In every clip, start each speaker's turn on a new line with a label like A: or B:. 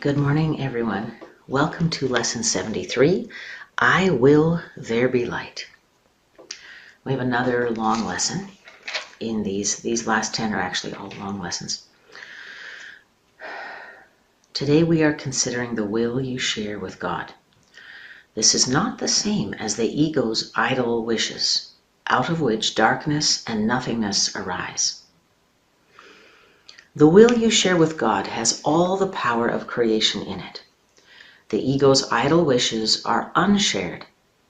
A: Good morning, everyone. Welcome to Lesson 73, I Will There Be Light. We have another long lesson in these last 10 are actually all long lessons. Today we are considering the will you share with God. This is not the same as the ego's idle wishes, out of which darkness and nothingness arise. The will you share with God has all the power of creation in it. The ego's idle wishes are unshared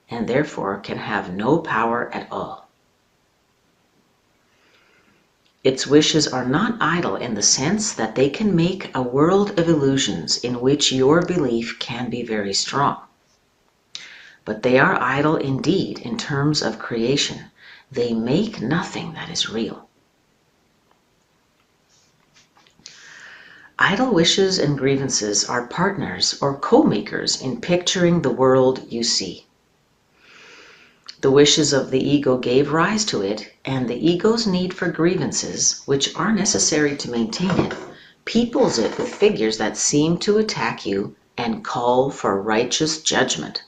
A: and therefore can have no power at all. Its wishes are not idle in the sense that they can make a world of illusions in which your belief can be very strong. But they are idle indeed in terms of creation. They make nothing that is real. Idle wishes and grievances are partners or co-makers in picturing the world you see. The wishes of the ego gave rise to it, and the ego's need for grievances, which are necessary to maintain it, peoples it with figures that seem to attack you and call for righteous judgment.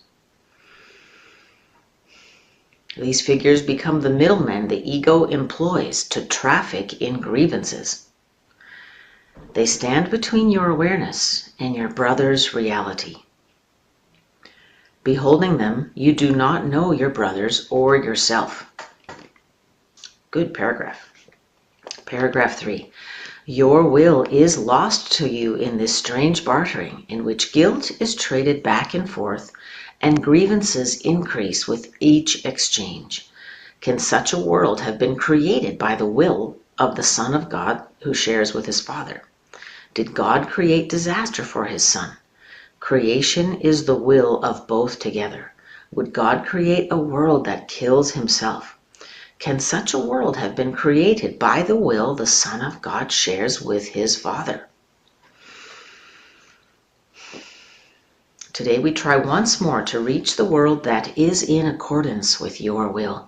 A: These figures become the middlemen the ego employs to traffic in grievances. They stand between your awareness and your brother's reality. Beholding them, you do not know your brothers or yourself. Good paragraph. Paragraph 3. Your will is lost to you in this strange bartering in which guilt is traded back and forth and grievances increase with each exchange. Can such a world have been created by the will of the Son of God who shares with his Father? Did God create disaster for his Son? Creation is the will of both together. Would God create a world that kills himself? Can such a world have been created by the will the Son of God shares with his Father? Today we try once more to reach the world that is in accordance with your will.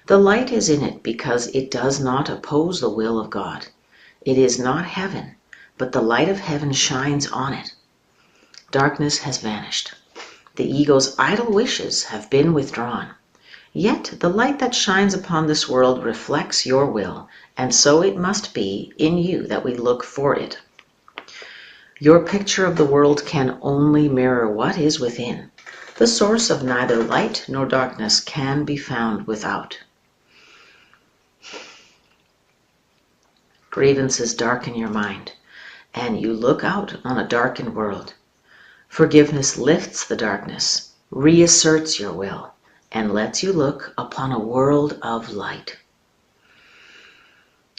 A: The light is in it because it does not oppose the will of God. It is not heaven, but the light of heaven shines on it. Darkness has vanished. The ego's idle wishes have been withdrawn. Yet the light that shines upon this world reflects your will, and so it must be in you that we look for it. Your picture of the world can only mirror what is within. The source of neither light nor darkness can be found without. Grievances darken your mind, and you look out on a darkened world. Forgiveness lifts the darkness, reasserts your will, and lets you look upon a world of light.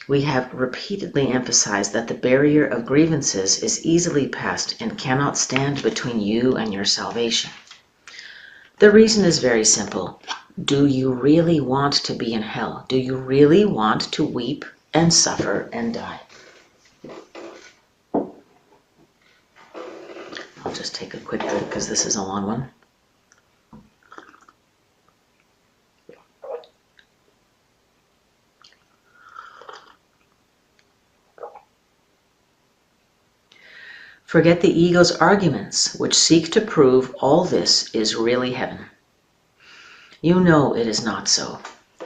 A: We have repeatedly emphasized that the barrier of grievances is easily passed and cannot stand between you and your salvation. The reason is very simple. Do you really want to be in hell? Do you really want to weep and suffer and die? I'll just take a quick drink because this is a long one. Forget the ego's arguments, which seek to prove all this is really heaven. You know it is not so.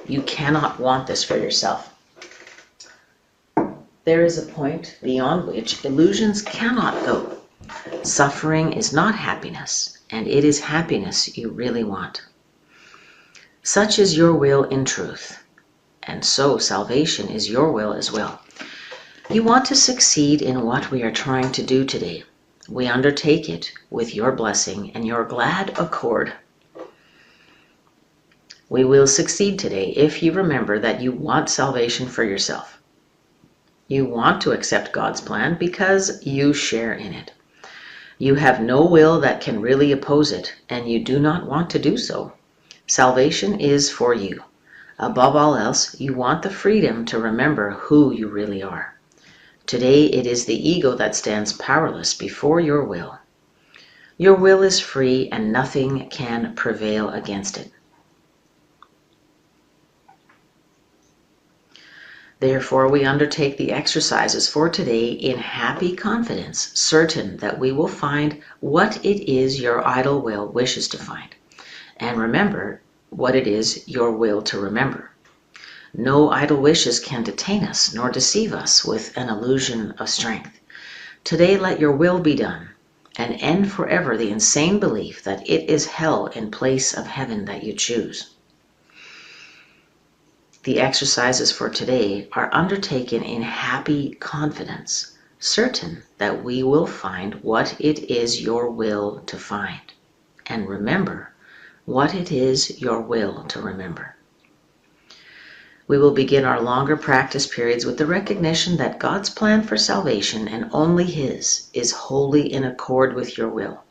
A: You cannot want this for yourself. There is a point beyond which illusions cannot go. Suffering is not happiness, and it is happiness you really want. Such is your will in truth, and so salvation is your will as well. You want to succeed in what we are trying to do today. We undertake it with your blessing and your glad accord. We will succeed today if you remember that you want salvation for yourself. You want to accept God's plan because you share in it. You have no will that can really oppose it, and you do not want to do so. Salvation is for you. Above all else, you want the freedom to remember who you really are. Today it is the ego that stands powerless before your will. Your will is free and nothing can prevail against it. Therefore, we undertake the exercises for today in happy confidence, certain that we will find what it is your idle will wishes to find, and remember what it is your will to remember. No idle wishes can detain us nor deceive us with an illusion of strength. Today let your will be done, and end forever the insane belief that it is hell in place of heaven that you choose. The exercises for today are undertaken in happy confidence, certain that we will find what it is your will to find, and remember what it is your will to remember. We will begin our longer practice periods with the recognition that God's plan for salvation, and only His, is wholly in accord with your will.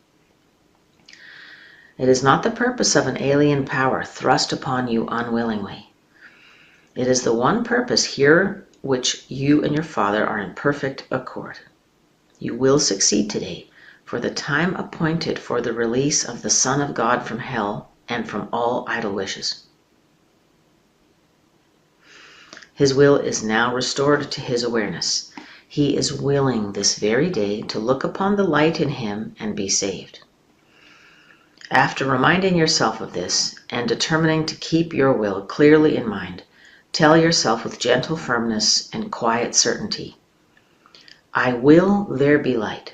A: It is not the purpose of an alien power thrust upon you unwillingly. It is the one purpose here which you and your Father are in perfect accord. You will succeed today, for the time appointed for the release of the Son of God from hell and from all idle wishes. His will is now restored to his awareness. He is willing this very day to look upon the light in him and be saved. After reminding yourself of this and determining to keep your will clearly in mind, tell yourself with gentle firmness and quiet certainty, I will there be light.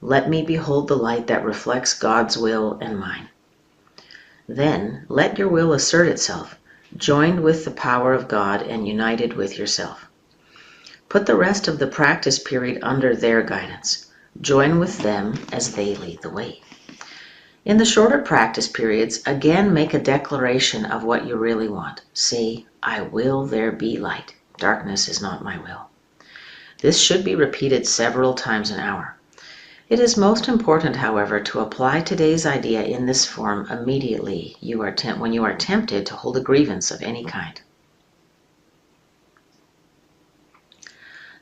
A: Let me behold the light that reflects God's will and mine. Then let your will assert itself, joined with the power of God and united with yourself. Put the rest of the practice period under their guidance. Join with them as they lead the way. In the shorter practice periods, again make a declaration of what you really want. Say, I will there be light. Darkness is not my will. This should be repeated several times an hour. It is most important, however, to apply today's idea in this form immediately when you are tempted to hold a grievance of any kind.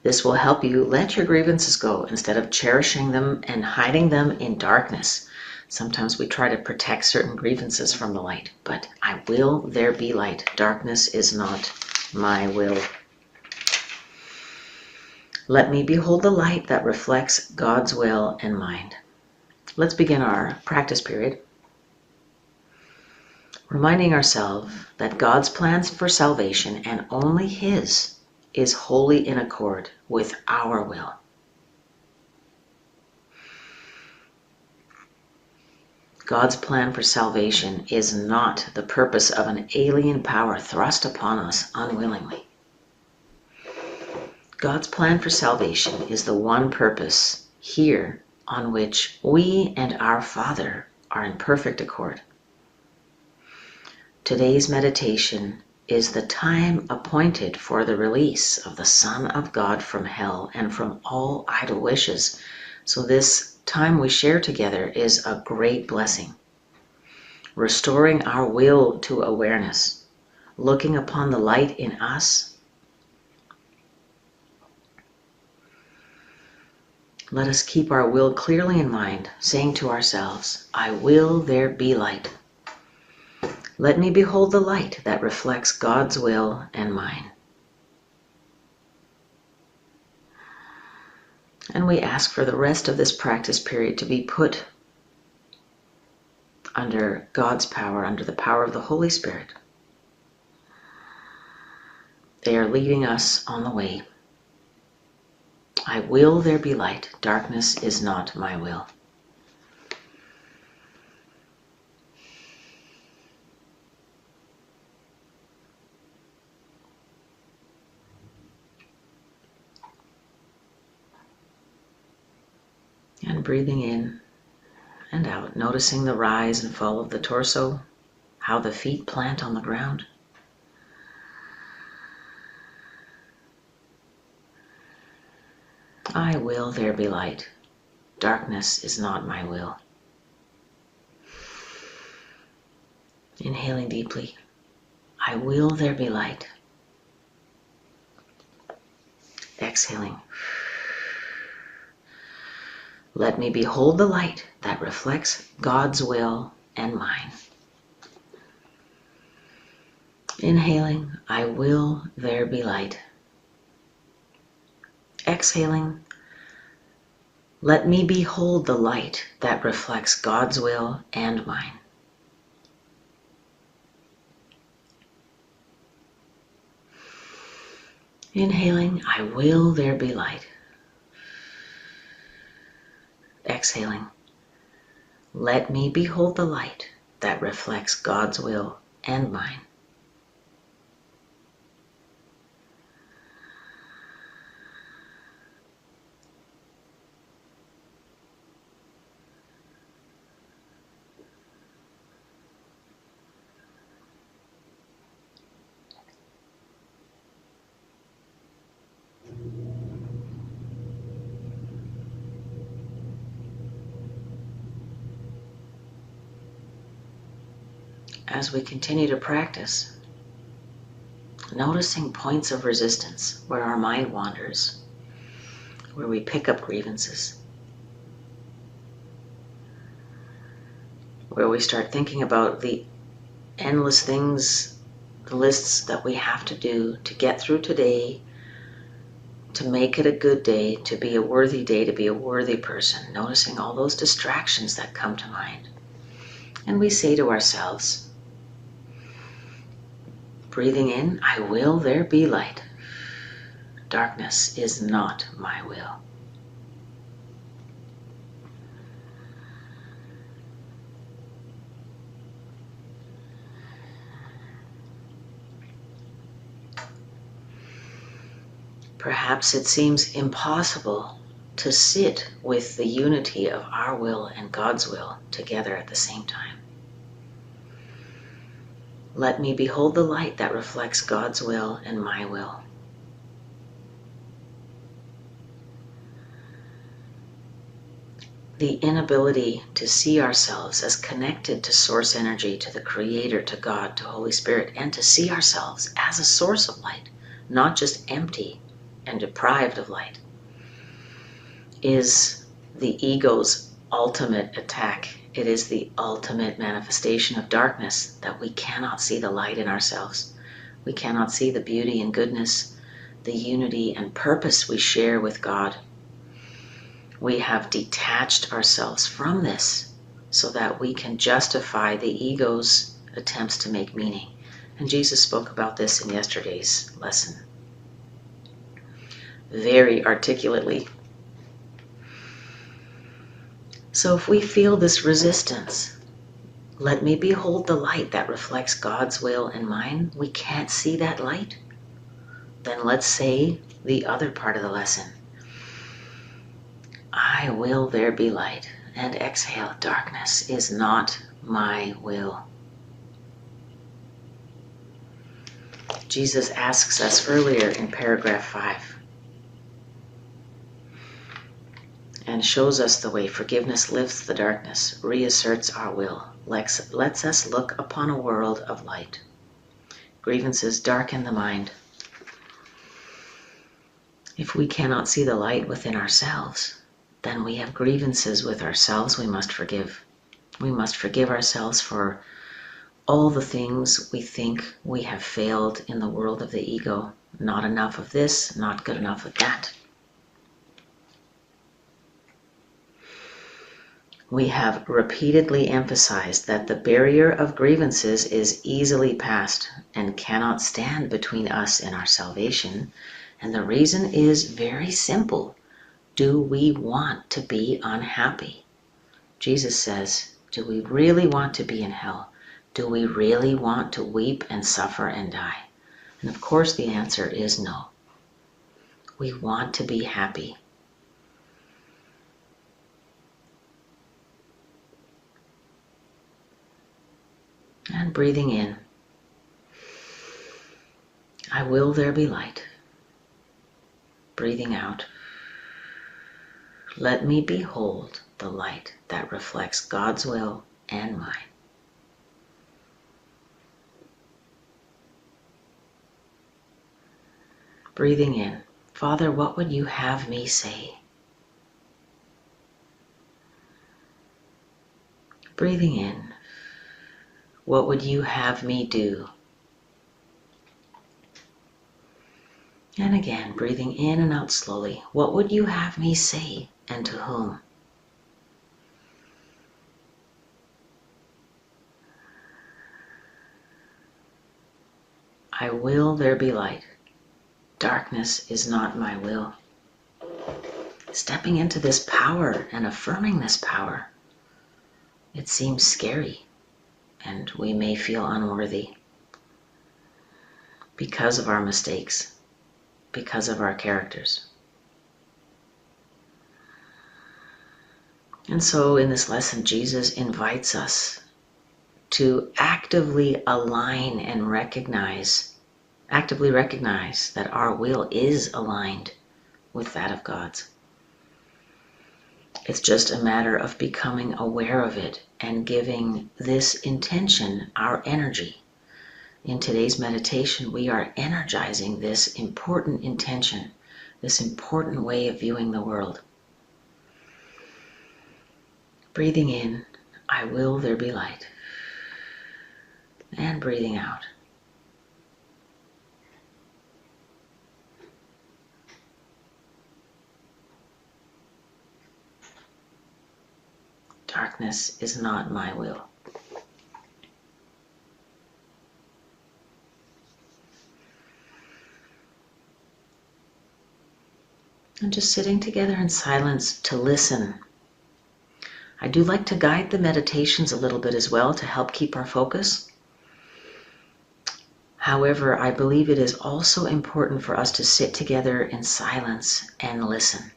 A: This will help you let your grievances go instead of cherishing them and hiding them in darkness. Sometimes we try to protect certain grievances from the light, but I will there be light. Darkness is not my will. Let me behold the light that reflects God's will and mine. Let's begin our practice period, reminding ourselves that God's plans for salvation, and only His, is wholly in accord with our will. God's plan for salvation is not the purpose of an alien power thrust upon us unwillingly. God's plan for salvation is the one purpose here on which we and our Father are in perfect accord. Today's meditation is the time appointed for the release of the Son of God from hell and from all idle wishes. So this time we share together is a great blessing. Restoring our will to awareness, looking upon the light in us. Let us keep our will clearly in mind, saying to ourselves, I will there be light. Let me behold the light that reflects God's will and mine. And we ask for the rest of this practice period to be put under God's power, under the power of the Holy Spirit. They are leading us on the way. I will there be light. Darkness is not my will. And breathing in and out, noticing the rise and fall of the torso, how the feet plant on the ground. I will there be light. Darkness is not my will. Inhaling deeply. I will there be light. Exhaling. Let me behold the light that reflects God's will and mine. Inhaling, I will there be light. Exhaling, let me behold the light that reflects God's will and mine. Inhaling, I will there be light. Exhaling, let me behold the light that reflects God's will and mine. As we continue to practice, noticing points of resistance where our mind wanders, where we pick up grievances, where we start thinking about the endless things, the lists that we have to do to get through today, to make it a good day, to be a worthy person, noticing all those distractions that come to mind. And we say to ourselves, breathing in, I will there be light. Darkness is not my will. Perhaps it seems impossible to sit with the unity of our will and God's will together at the same time. Let me behold the light that reflects God's will and my will. The inability to see ourselves as connected to source energy, to the Creator, to God, to Holy Spirit, and to see ourselves as a source of light, not just empty and deprived of light, is the ego's ultimate attack. It is the ultimate manifestation of darkness, that we cannot see the light in ourselves. We cannot see the beauty and goodness, the unity and purpose we share with God. We have detached ourselves from this so that we can justify the ego's attempts to make meaning. And Jesus spoke about this in yesterday's lesson very articulately. So if we feel this resistance, let me behold the light that reflects God's will and mine. We can't see that light. Then let's say the other part of the lesson. I will there be light. And exhale, darkness is not my will. Jesus asks us earlier in paragraph 5 and shows us the way. Forgiveness lifts the darkness, reasserts our will, lets us look upon a world of light. Grievances darken the mind. If we cannot see the light within ourselves, then we have grievances with ourselves we must forgive. We must forgive ourselves for all the things we think we have failed in the world of the ego. Not enough of this, not good enough of that. We have repeatedly emphasized that the barrier of grievances is easily passed and cannot stand between us and our salvation. And the reason is very simple. Do we want to be unhappy? Jesus says, do we really want to be in hell? Do we really want to weep and suffer and die? And of course the answer is no. We want to be happy. And breathing in, I will there be light. Breathing out, let me behold the light that reflects God's will and mine. Breathing in, Father, what would you have me say? Breathing in, what would you have me do? And again, breathing in and out slowly. What would you have me say, and to whom? I will there be light. Darkness is not my will. Stepping into this power and affirming this power. It seems scary, and we may feel unworthy because of our mistakes, because of our characters. And so in this lesson, Jesus invites us to actively align and actively recognize that our will is aligned with that of God's. It's just a matter of becoming aware of it and giving this intention our energy. In today's meditation, we are energizing this important intention, this important way of viewing the world. Breathing in, I will there be light. And breathing out. Darkness is not my will. And just sitting together in silence to listen. I do like to guide the meditations a little bit as well to help keep our focus. However, I believe it is also important for us to sit together in silence and listen.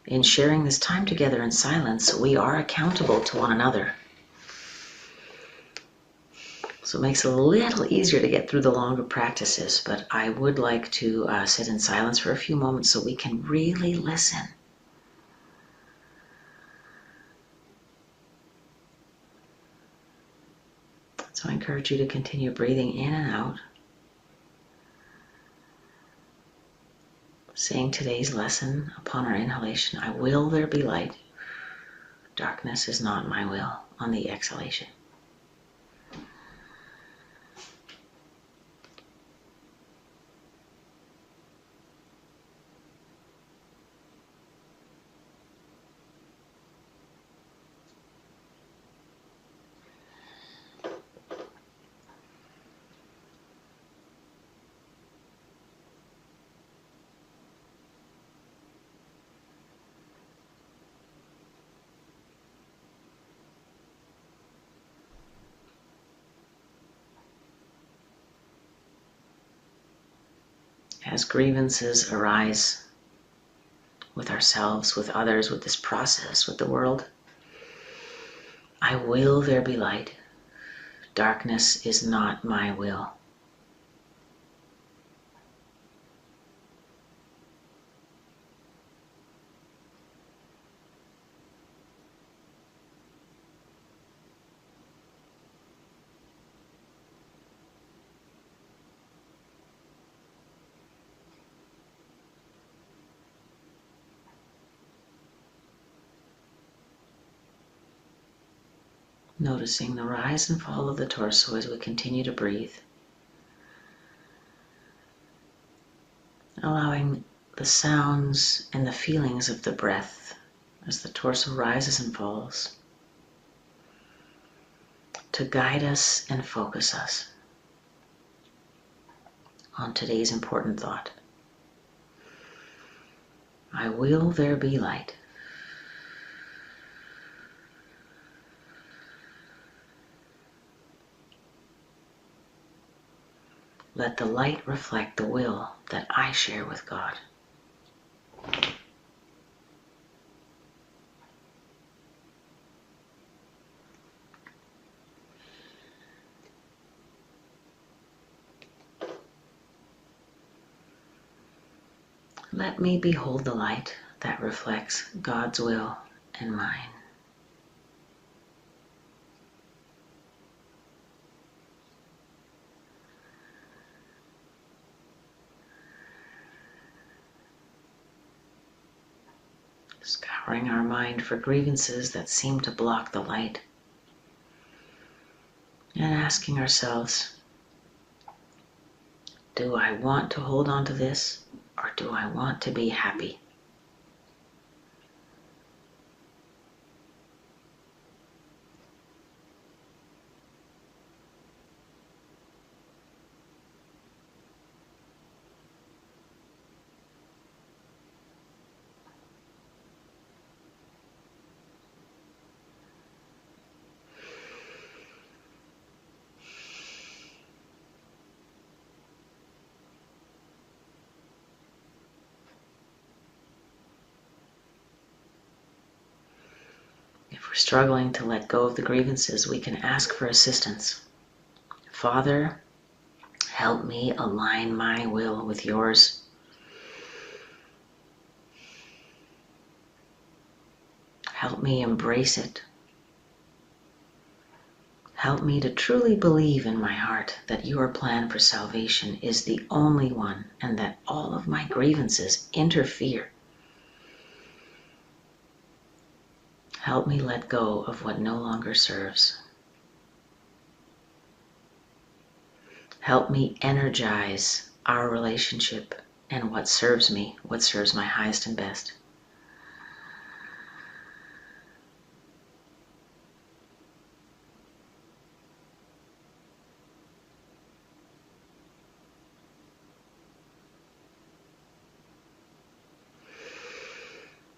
A: In sharing this time together in silence, we are accountable to one another. So it makes it a little easier to get through the longer practices, but I would like to sit in silence for a few moments so we can really listen. So I encourage you to continue breathing in and out, saying today's lesson upon our inhalation, I will there be light. Darkness is not my will on the exhalation. As grievances arise with ourselves, with others, with this process, with the world, I will there be light. Darkness is not my will. Noticing the rise and fall of the torso as we continue to breathe. Allowing the sounds and the feelings of the breath as the torso rises and falls to guide us and focus us on today's important thought. I will there be light. Let the light reflect the will that I share with God. Let me behold the light that reflects God's will and mine. Scouring our mind for grievances that seem to block the light. And asking ourselves, Do I want to hold on to this, or do I want to be happy? If we're struggling to let go of the grievances, we can ask for assistance. Father, help me align my will with yours. Help me embrace it. Help me to truly believe in my heart that your plan for salvation is the only one and that all of my grievances interfere. Help me let go of what no longer serves. Help me energize our relationship and what serves me, what serves my highest and best.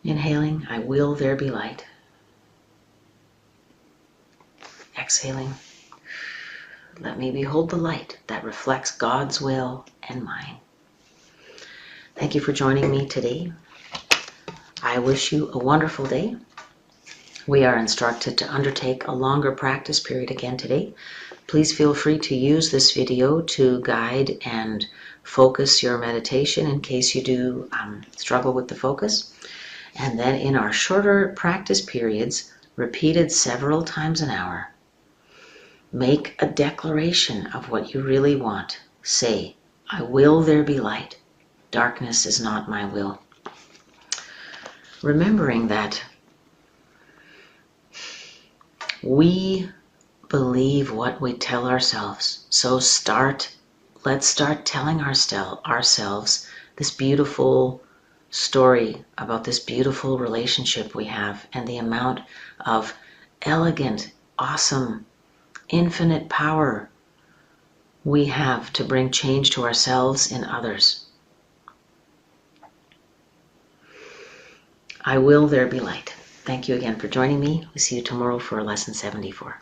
A: Inhaling, I will there be light. Exhaling, let me behold the light that reflects God's will and mine. Thank you for joining me today. I wish you a wonderful day. We are instructed to undertake a longer practice period again today. Please feel free to use this video to guide and focus your meditation in case you do struggle with the focus. And then in our shorter practice periods, repeated several times an hour, make a declaration of what you really want. Say, I will there be light. Darkness is not my will. Remembering that we believe what we tell ourselves. So let's start telling ourselves this beautiful story about this beautiful relationship we have and the amount of elegant, awesome, infinite power we have to bring change to ourselves and others. I will there be light. Thank you again for joining me. We'll see you tomorrow for lesson 74.